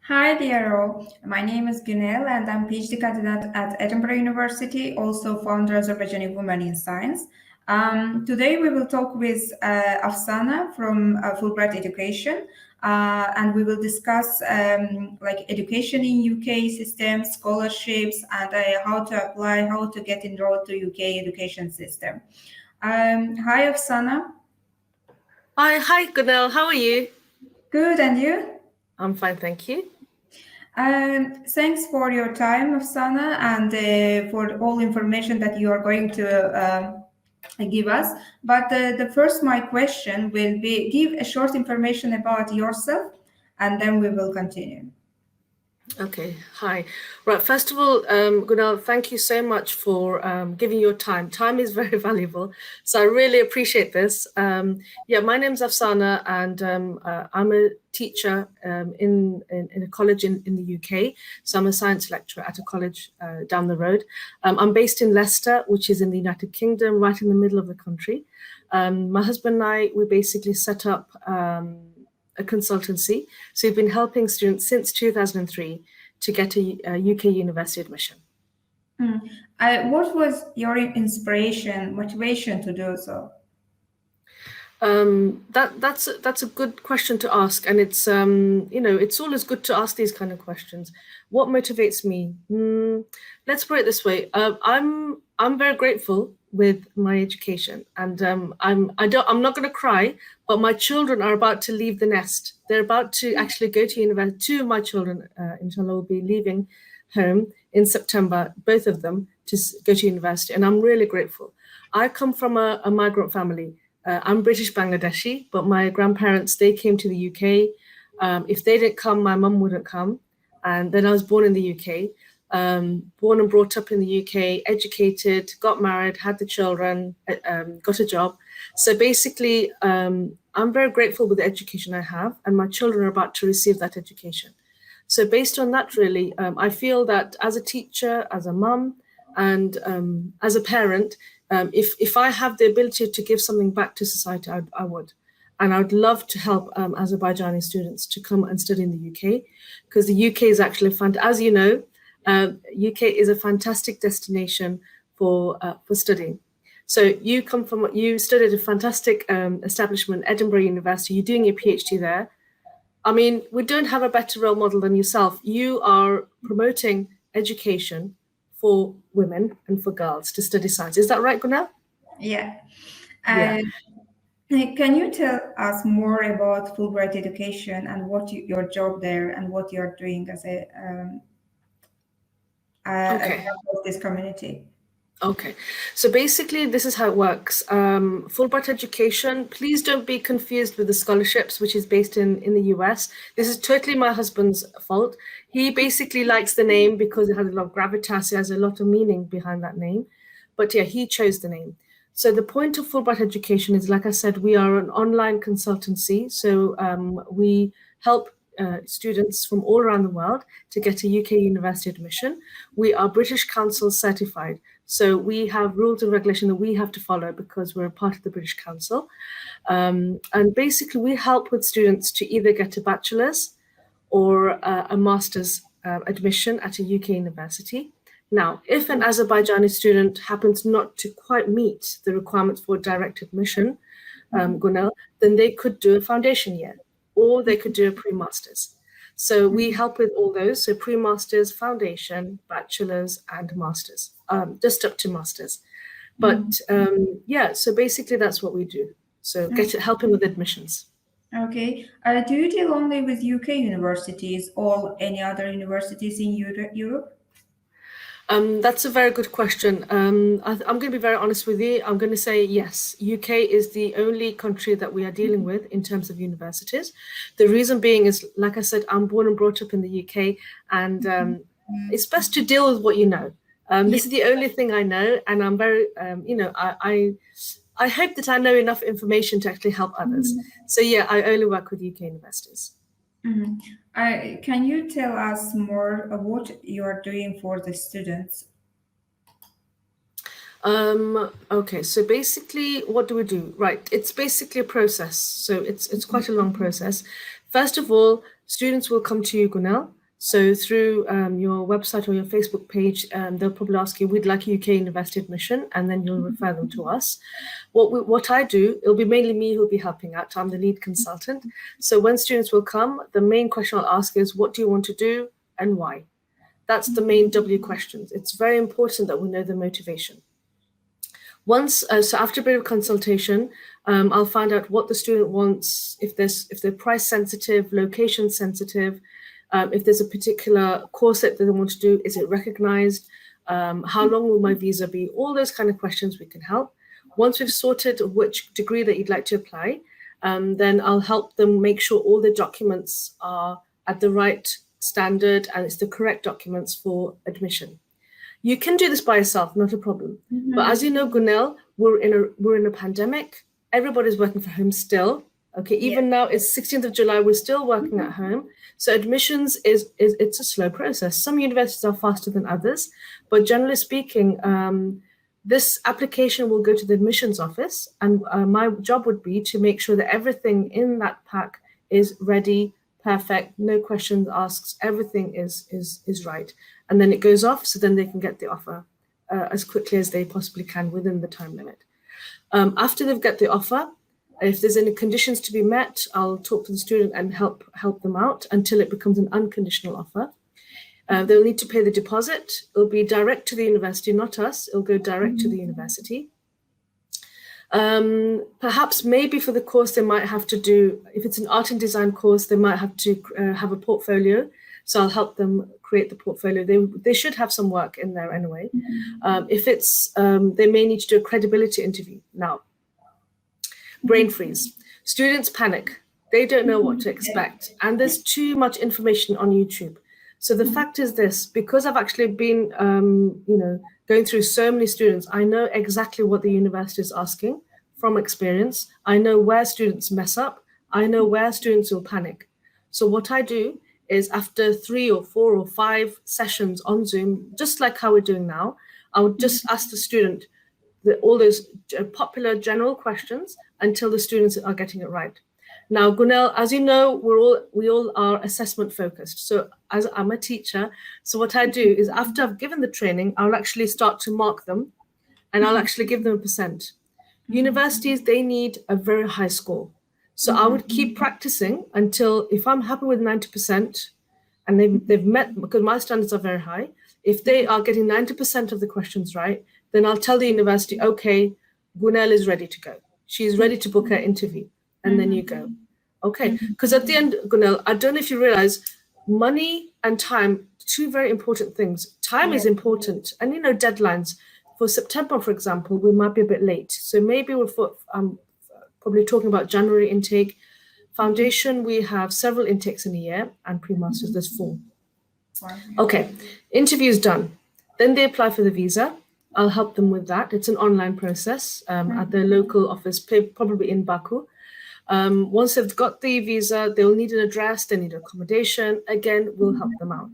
Hi dear all, my name is Gunel and I'm PhD candidate at Edinburgh University, also founder Azerbaijani Women in Science. Today we will talk with Afsana from Fulbright Education and we will discuss like education in UK system, scholarships and how to apply, how to get enrolled to UK education system. Hi Afsana. Hi, Gunel. How are you? Good, and you? I'm fine, thank you. Thanks for your time, Afsana, and for all information that you are going to give us. But the first, my question will be give a short information about yourself, and then we will continue. Okay, hi. Right, first of all, Gunel, thank you so much for giving your time. Time is very valuable, so I really appreciate this. Yeah, my name's Afsana, and I'm a teacher in a college in the UK. So I'm a science lecturer at a college down the road. I'm based in Leicester, which is in the United Kingdom, right in the middle of the country. My husband and I, we basically set up a consultancy. So we've been helping students since 2003 to get a UK university admission. What was your inspiration, motivation to do so? That's a good question to ask, and it's it's always good to ask these kind of questions. What motivates me? Let's put it this way. I'm very grateful with my education, and I'm not going to cry, but my children are about to leave the nest. They're about to actually go to university. Two of my children, inshallah, will be leaving home in September, both of them, to go to university, and I'm really grateful. I come from a migrant family. I'm British Bangladeshi, but my grandparents, they came to the UK. If they didn't come, my mum wouldn't come. And then I was born in the UK, born and brought up in the UK, educated, got married, had the children, got a job. So basically, I'm very grateful with the education I have, and my children are about to receive that education. So based on that, really, I feel that as a teacher, as a mum, and as a parent, if I have the ability to give something back to society, I would. And I would love to help Azerbaijani students to come and study in the UK, because the UK is actually, as you know, UK is a fantastic destination for studying. So you studied a fantastic establishment, Edinburgh University, you're doing your PhD there. I mean, we don't have a better role model than yourself. You are promoting education for women and for girls to study science. Is that right, Gunel? Yeah. Yeah. Can you tell us more about Fulbright education and what your job there and what you are doing as a Okay. part of this community? Okay, so basically this is how it works. Fulbright education, please don't be confused with the scholarships, which is based in the US. This is totally my husband's fault. He basically likes the name because it has a lot of gravitas, it has a lot of meaning behind that name. But yeah, he chose the name. So the point of Fulbright education is, like I said, we are an online consultancy. So we help students from all around the world to get a UK university admission. We are British Council certified. So we have rules and regulation that we have to follow because we're a part of the British Council. And basically we help with students to either get a bachelor's or a master's admission at a UK university. Now, if an Azerbaijani student happens not to quite meet the requirements for direct admission, Gunel, then they could do a foundation year or they could do a pre-master's. So we help with all those. So pre-masters, foundation, bachelor's, and masters, just up to masters. But yeah, so basically that's what we do. So helping with admissions. Okay. Do you deal only with UK universities or any other universities in Europe? That's a very good question. I'm going to be very honest with you. I'm going to say yes. UK is the only country that we are dealing with in terms of universities. The reason being is, like I said, I'm born and brought up in the UK, and it's best to deal with what you know. This is the only thing I know, and I'm very, I hope that I know enough information to actually help others. So yeah, I only work with UK universities. Can you tell us more of what you are doing for the students? Okay, so basically, what do we do? Right, it's basically a process. So it's quite a long process. First of all, students will come to you, Gunel, So through your website or your Facebook page, they'll probably ask you, we'd like UK university admission, and then you'll refer them to us. What I do, it'll be mainly me who'll be helping out. I'm the lead consultant. So when students will come, the main question I'll ask is, what do you want to do and why? That's the main W questions. It's very important that we know the motivation. So after a bit of consultation, I'll find out what the student wants, if they're price sensitive, location sensitive, if there's a particular course that they want to do, is it recognized? How long will my visa be? All those kind of questions we can help. Once we've sorted which degree that you'd like to apply, then I'll help them make sure all the documents are at the right standard and it's the correct documents for admission. You can do this by yourself, not a problem. But as you know, Gunel, we're in a pandemic. Everybody's working from home still. Okay, even now it's 16th of July, we're still working at home. So admissions it's a slow process. Some universities are faster than others, but generally speaking, this application will go to the admissions office, and my job would be to make sure that everything in that pack is ready, perfect, no questions asked, everything is right. And then it goes off, so then they can get the offer as quickly as they possibly can within the time limit. After they've got the offer, if there's any conditions to be met, I'll talk to the student and help them out until it becomes an unconditional offer. They'll need to pay the deposit. It'll be direct to the university, not us. It'll go direct to the university. Perhaps maybe for the course they might have to do, if it's an art and design course, they might have to have a portfolio. So I'll help them create the portfolio. They should have some work in there anyway. If it's, they may need to do a credibility interview. Now, brain freeze. Students panic. They don't know what to expect. And there's too much information on YouTube. So the fact is this, because I've actually been, going through so many students, I know exactly what the university is asking from experience. I know where students mess up. I know where students will panic. So what I do is after 3 or 4 or 5 sessions on Zoom, just like how we're doing now, I would just ask the student all those popular general questions until the students are getting it right. Now, Gunel, as you know, we all are assessment focused. So as I'm a teacher, so what I do is after I've given the training, I'll actually start to mark them and I'll actually give them a percent. Universities, they need a very high score. So I would keep practicing until, if I'm happy with 90% and they've met, because my standards are very high, if they are getting 90% of the questions right, then I'll tell the university, okay, Gunel is ready to go. She's ready to book her interview. And then you go. Okay, because at the end, Gunel, I don't know if you realize, money and time, 2 very important things. Time is important, and deadlines. For September, for example, we might be a bit late. So maybe we're probably talking about January intake. Foundation, we have several intakes in a year, and pre-masters, there's 4. Okay, interview's done. Then they apply for the visa. I'll help them with that. It's an online process at their local office, probably in Baku. Once they've got the visa, they'll need an address, they need accommodation. Again, we'll help them out.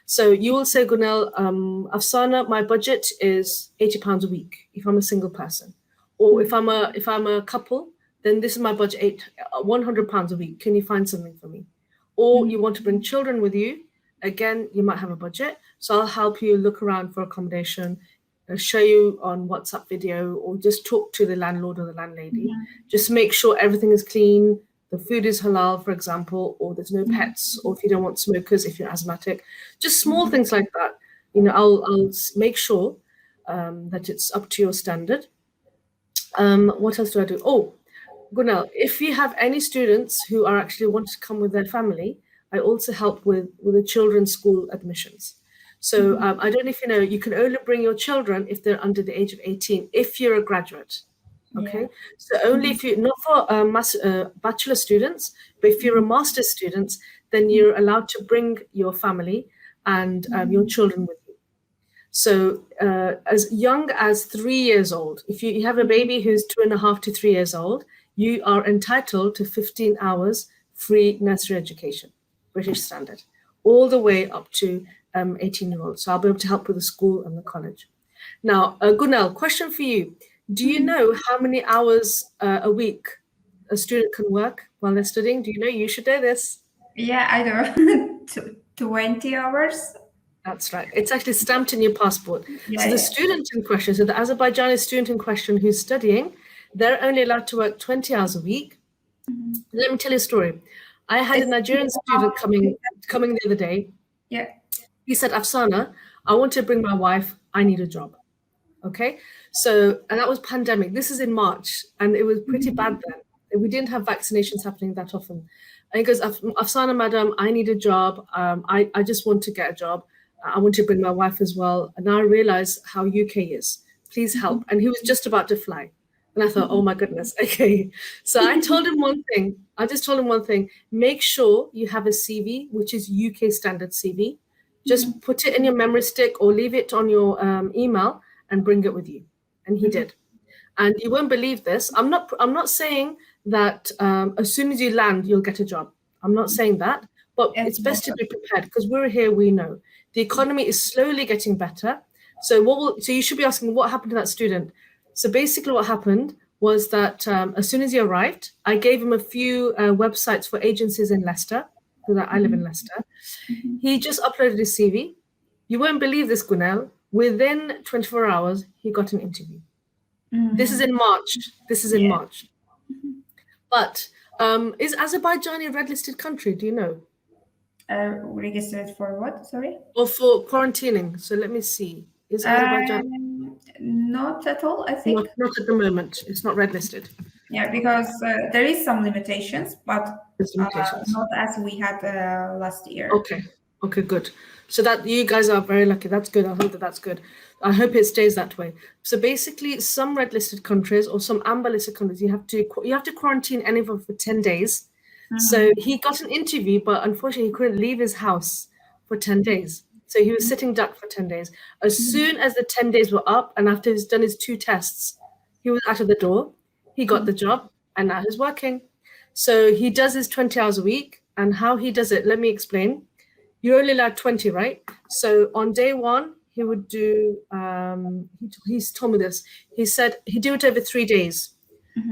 So you will say, Gunel, Afsana, my budget is £80 a week if I'm a single person. Or if I'm a couple, then this is my budget, £100 a week. Can you find something for me? Or you want to bring children with you. Again, you might have a budget. So I'll help you look around for accommodation, show you on WhatsApp video, or just talk to the landlord or the landlady. Just make sure everything is clean, the food is halal, for example, or there's no pets, or if you don't want smokers, if you're asthmatic, just small things like that. I'll make sure that it's up to your standard. What else do I do? Oh, Gunel, if you have any students who are actually want to come with their family, I also help with the children's school admissions. So I don't know if you know, you can only bring your children if they're under the age of 18, if you're a graduate. Okay, so only if you, not for bachelor students, but if you're a master's student, then you're allowed to bring your family and your children with you. So as young as 3 years old, if you have a baby who's 2.5 to 3 years old, you are entitled to 15 hours free nursery education, British standard, all the way up to 18-year-olds. So I'll be able to help with the school and the college. Now, Gunel, question for you. Do you know how many hours a week a student can work while they're studying? Do you know? You should know this. Yeah, I do. 20 hours. That's right. It's actually stamped in your passport. Yeah, So the yeah. student in question, so the Azerbaijani student in question who's studying, they're only allowed to work 20 hours a week. Let me tell you a story. I had a Nigerian student coming the other day. Yeah. He said, Afsana, I want to bring my wife. I need a job. Okay. So, and that was pandemic. This is in March, and it was pretty bad then. We didn't have vaccinations happening that often. And he goes, Afsana, madam, I need a job. I just want to get a job. I want to bring my wife as well. And now I realize how UK is. Please help. And he was just about to fly. And I thought, oh my goodness, okay. So I told him one thing. I just told him one thing. Make sure you have a CV, which is UK standard CV. Just put it in your memory stick or leave it on your email and bring it with you. And he did. And you won't believe this. I'm not saying that as soon as you land, you'll get a job. I'm not saying that, but it's best to be prepared because we're here, we know. The economy is slowly getting better. So you should be asking what happened to that student. So basically what happened was that as soon as he arrived, I gave him a few websites for agencies in Leicester, because I live in Leicester. He just uploaded his CV. You won't believe this, Gunel. Within 24 hours, he got an interview. This is in March. But is Azerbaijan a red-listed country? Do you know? Registered for what? Sorry? Or for quarantining. So let me see. Is Azerbaijan? Not at all, I think. Not at the moment. It's not red-listed. Yeah, because there is some limitations, but limitations. not as we had last year. Okay, good. So that you guys are very lucky. That's good. I hope that's good. I hope it stays that way. So basically, some red-listed countries or some amber-listed countries, you have to quarantine anyone for 10 days. So he got an interview, but unfortunately, he couldn't leave his house for 10 days. So he was sitting duck for 10 days. As soon as the 10 days were up, and after he's done his 2 tests, he was out of the door. He got the job, and now he's working. So he does his 20 hours a week, and how he does it, let me explain. You're only allowed 20, right? So on day 1, he would do, he's told me this. He said he'd do it over 3 days.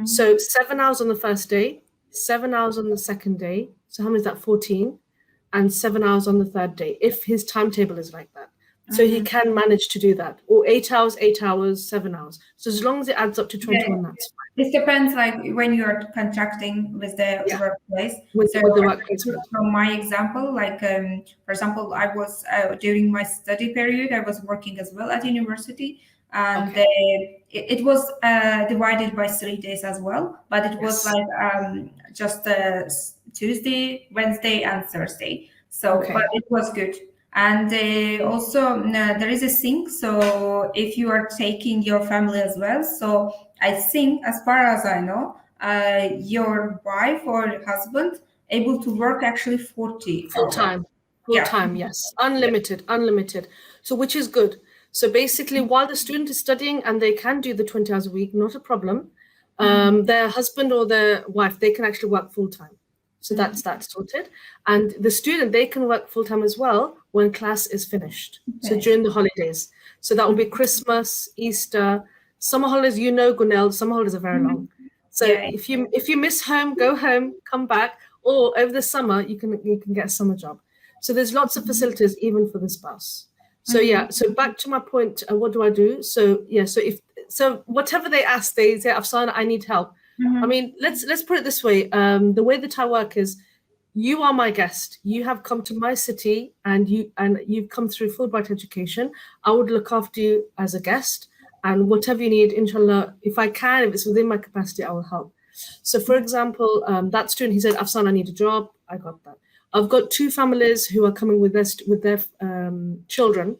So 7 hours on the first day, 7 hours on the second day. So how many is that? 14. And 7 hours on the third day, if his timetable is like that. So he can manage to do that. Or 8 hours, 7 hours. So as long as it adds up to 21, that's fine. This depends, like when you're contracting with the workplace. With the workplace. From my example, like for example, I was during my study period, I was working as well at university, and it was divided by 3 days as well. But it was like just Tuesday, Wednesday, and Thursday. So, but it was good. And also there is a thing. So if you are taking your family as well, so I think, as far as I know, your wife or husband able to work actually 40 full time. Full time, yes, unlimited. So which is good. So basically, while the student is studying and they can do the 20 hours a week, not a problem. Their husband or their wife, they can actually work full time. So that's sorted. And the student, they can work full time as well when class is finished. So during the holidays. So that will be Christmas, Easter, summer holidays. You know, Gunel, summer holidays are very long. So if you miss home, go home, come back, or over the summer you can get a summer job. So there's lots of facilities even for the spouse. So so back to my point, what do I do? So so whatever they ask, they say, Afsana, I need help. I mean, let's put it this way. The way that I work is, you are my guest. You have come to my city, and you've come through Fulbright education. I would look after you as a guest, and whatever you need, inshallah, if I can, if it's within my capacity, I will help. So, for example, that student, he said, Afsana, I need a job. I got that. I've got 2 families who are coming with their children.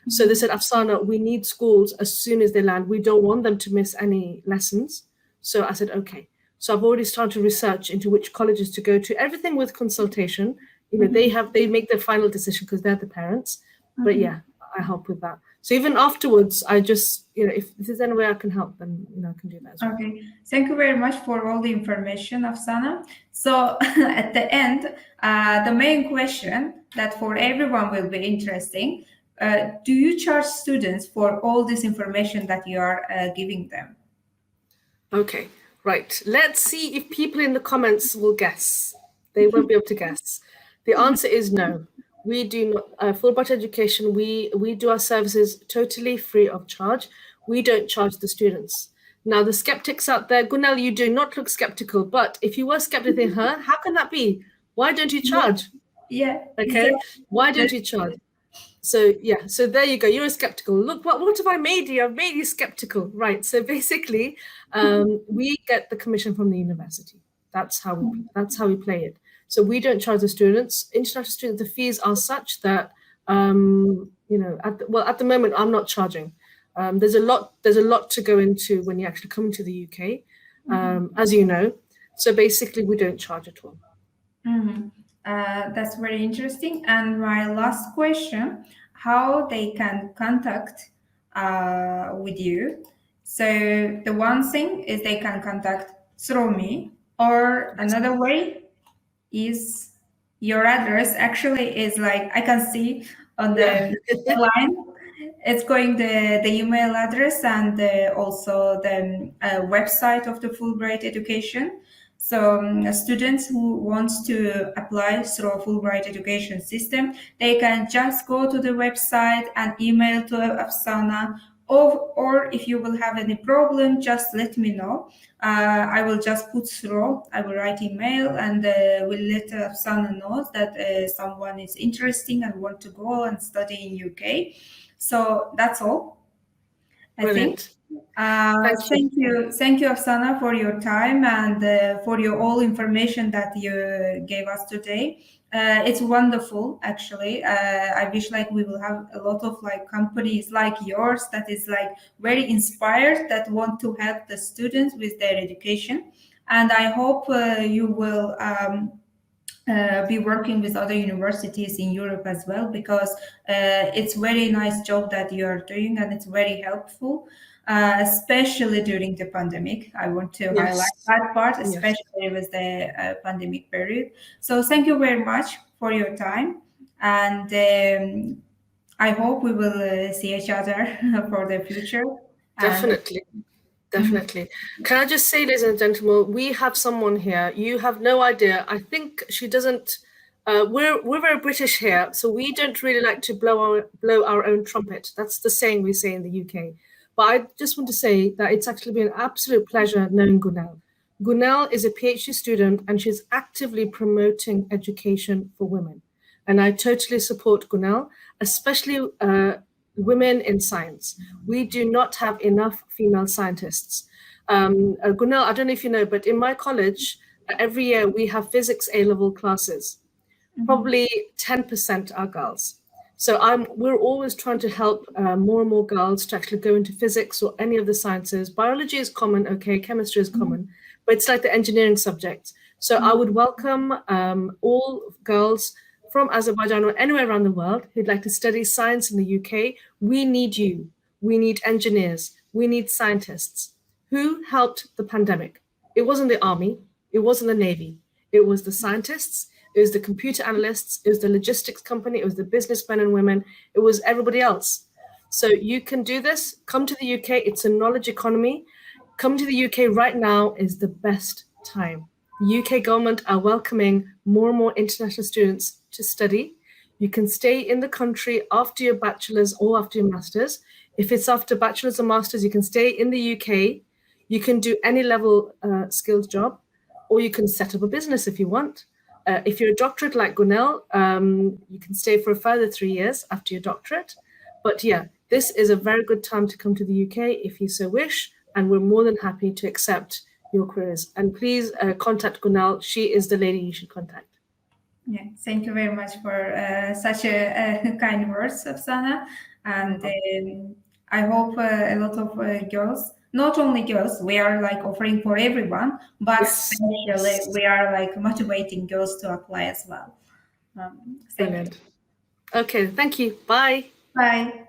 So they said, Afsana, we need schools as soon as they land. We don't want them to miss any lessons. So I said, okay. So I've already started research into which colleges to go to, everything with consultation. You know, they make their final decision because they're the parents. But I help with that. So even afterwards, I just, if there's any way I can help, then, I can do that as well. Okay. Thank you very much for all the information, Afsana. So at the end, the main question that for everyone will be interesting, do you charge students for all this information that you are giving them? Okay, right. Let's see if people in the comments will guess. They won't be able to guess. The answer is no. We do not, Fulbright education, we do our services totally free of charge. We don't charge the students. Now, the skeptics out there, Gunel, you do not look skeptical, but if you were skeptical, how can that be? Why don't you charge? Yeah. Okay, why don't you charge? So yeah, so there you go. You're skeptical. Look, what have I made you? I've made you skeptical, right? So basically, we get the commission from the university. That's how we play it. So we don't charge the students. International students, the fees are such that at the moment I'm not charging. There's a lot to go into when you actually come to the UK, as you know. So basically, we don't charge at all. Mm-hmm. That's very interesting. And my last question, how they can contact with you. So the one thing is they can contact through me, or another way is your address actually is like I can see on the line. It's going the email address and also the website of the Fulbright education. So students who want to apply through a Fulbright education system, they can just go to the website and email to Afsana, or if you will have any problem, just let me know. I will just put through, I will write email and will let Afsana know that someone is interesting and want to go and study in UK. So that's all, I think. Thank you, Afsana, for your time and for your all information that you gave us today. It's wonderful, actually. I wish like we will have a lot of like companies like yours that is like very inspired, that want to help the students with their education. And I hope you will be working with other universities in Europe as well, because it's very nice job that you are doing and it's very helpful, especially during the pandemic. I want to highlight that part, especially with the pandemic period. So thank you very much for your time, and I hope we will see each other for the future. Definitely. Definitely. Can I just say, ladies and gentlemen, we have someone here. You have no idea. I think she doesn't. We're very British here, so we don't really like to blow our own trumpet. That's the saying we say in the UK. But I just want to say that it's actually been an absolute pleasure knowing Gunel. Gunel is a PhD student, and she's actively promoting education for women. And I totally support Gunel, especially women in science. We do not have enough female scientists. Gunel, I don't know if you know, but in my college, every year we have physics A-level classes. Probably 10% are girls. So we're always trying to help more and more girls to actually go into physics or any of the sciences. Biology is common, okay, chemistry is common, but it's like the engineering subjects. So I would welcome all girls from Azerbaijan or anywhere around the world who'd like to study science in the UK. We need you. We need engineers. We need scientists. Who helped the pandemic? It wasn't the army. It wasn't the Navy. It was the scientists. It was the computer analysts. It was the logistics company. It was the businessmen and women. It was everybody else. So you can do this. Come to the UK. It's a knowledge economy. Come to the UK right now is the best time. The UK government are welcoming more and more international students to study. You can stay in the country after your bachelor's or after your master's. If it's after bachelor's or master's, you can stay in the UK. You can do any level skilled job, or you can set up a business if you want. If you're a doctorate like Gunel, you can stay for a further 3 years after your doctorate. But yeah, this is a very good time to come to the UK if you so wish, and we're more than happy to accept your queries. And please contact Gunel. She is the lady you should contact. Yeah, thank you very much for such a kind words, Afsana. And I hope a lot of girls, not only girls, we are like offering for everyone, but especially we are like motivating girls to apply as well. Brilliant. Okay, thank you. Bye. Bye.